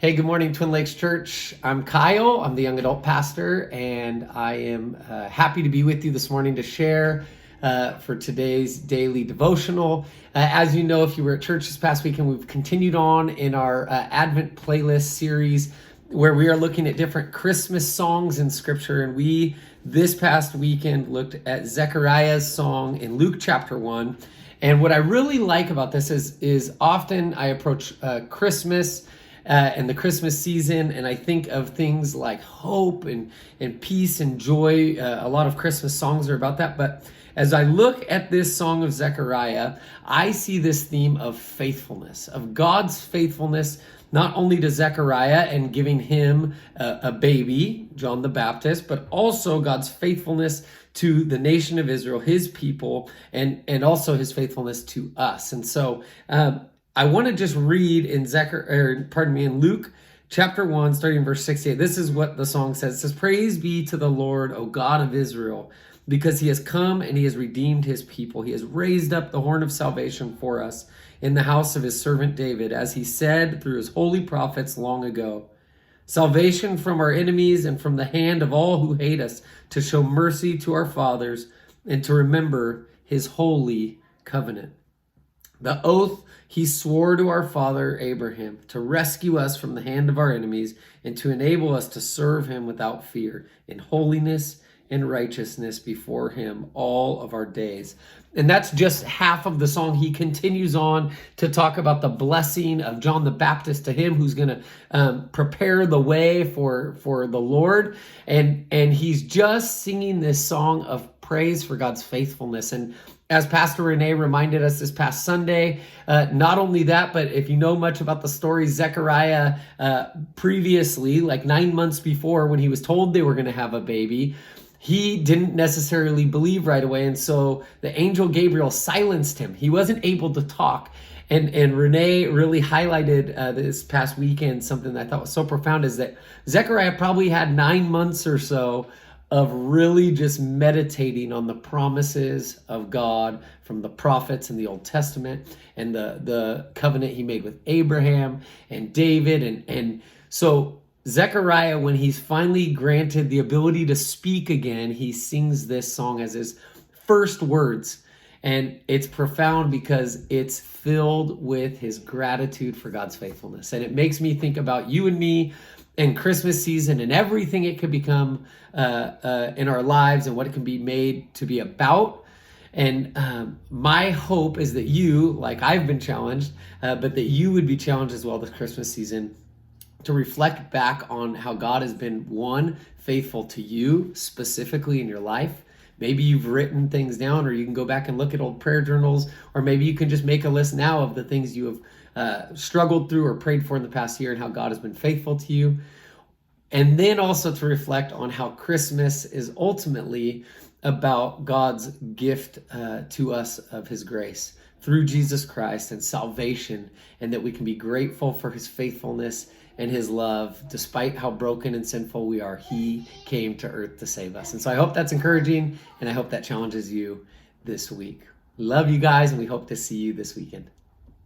Hey, good morning, Twin Lakes Church. I'm Kyle. I'm the young adult pastor, and I am happy to be with you this morning to share for today's daily devotional. As you know, if you were at church this past weekend, we've continued on in our Advent playlist series where we are looking at different Christmas songs in Scripture. And we, this past weekend, looked at Zechariah's song in Luke chapter 1. And what I really like about this is often I approach Christmas and the Christmas season, and I think of things like hope and peace and joy. A lot of Christmas songs are about that. But as I look at this song of Zechariah, I see this theme of faithfulness, of God's faithfulness, not only to Zechariah and giving him a baby, John the Baptist, but also God's faithfulness to the nation of Israel, his people, and also his faithfulness to us. And so I want to just read in in Luke chapter 1, starting in verse 68. This is what the song says. It says, "Praise be to the Lord, O God of Israel, because he has come and he has redeemed his people. He has raised up the horn of salvation for us in the house of his servant David, as he said through his holy prophets long ago. Salvation from our enemies and from the hand of all who hate us, to show mercy to our fathers and to remember his holy covenant. The oath he swore to our father Abraham, to rescue us from the hand of our enemies and to enable us to serve him without fear, in holiness and righteousness before him all of our days." And that's just half of the song. He continues on to talk about the blessing of John the Baptist to him who's going to prepare the way for the Lord. And he's just singing this song of praise for God's faithfulness. And as Pastor Renee reminded us this past Sunday, not only that, but if you know much about the story, Zechariah previously, like 9 months before, when he was told they were going to have a baby, he didn't necessarily believe right away. And so the angel Gabriel silenced him. He wasn't able to talk. And Renee really highlighted this past weekend something that I thought was so profound, is that Zechariah probably had 9 months or so of really just meditating on the promises of God from the prophets in the Old Testament and the covenant he made with Abraham and David. And so Zechariah, when he's finally granted the ability to speak again, he sings this song as his first words. And it's profound because it's filled with his gratitude for God's faithfulness. And it makes me think about you and me and Christmas season and everything it could become in our lives and what it can be made to be about. And my hope is that you, like I've been challenged, but that you would be challenged as well this Christmas season to reflect back on how God has been, one, faithful to you specifically in your life. Maybe you've written things down, or you can go back and look at old prayer journals, or maybe you can just make a list now of the things you have struggled through or prayed for in the past year and how God has been faithful to you. And then also to reflect on how Christmas is ultimately about God's gift to us of his grace through Jesus Christ and salvation, and that we can be grateful for his faithfulness and his love. Despite how broken and sinful we are, he came to earth to save us. And so I hope that's encouraging, and I hope that challenges you this week. Love you guys, and we hope to see you this weekend.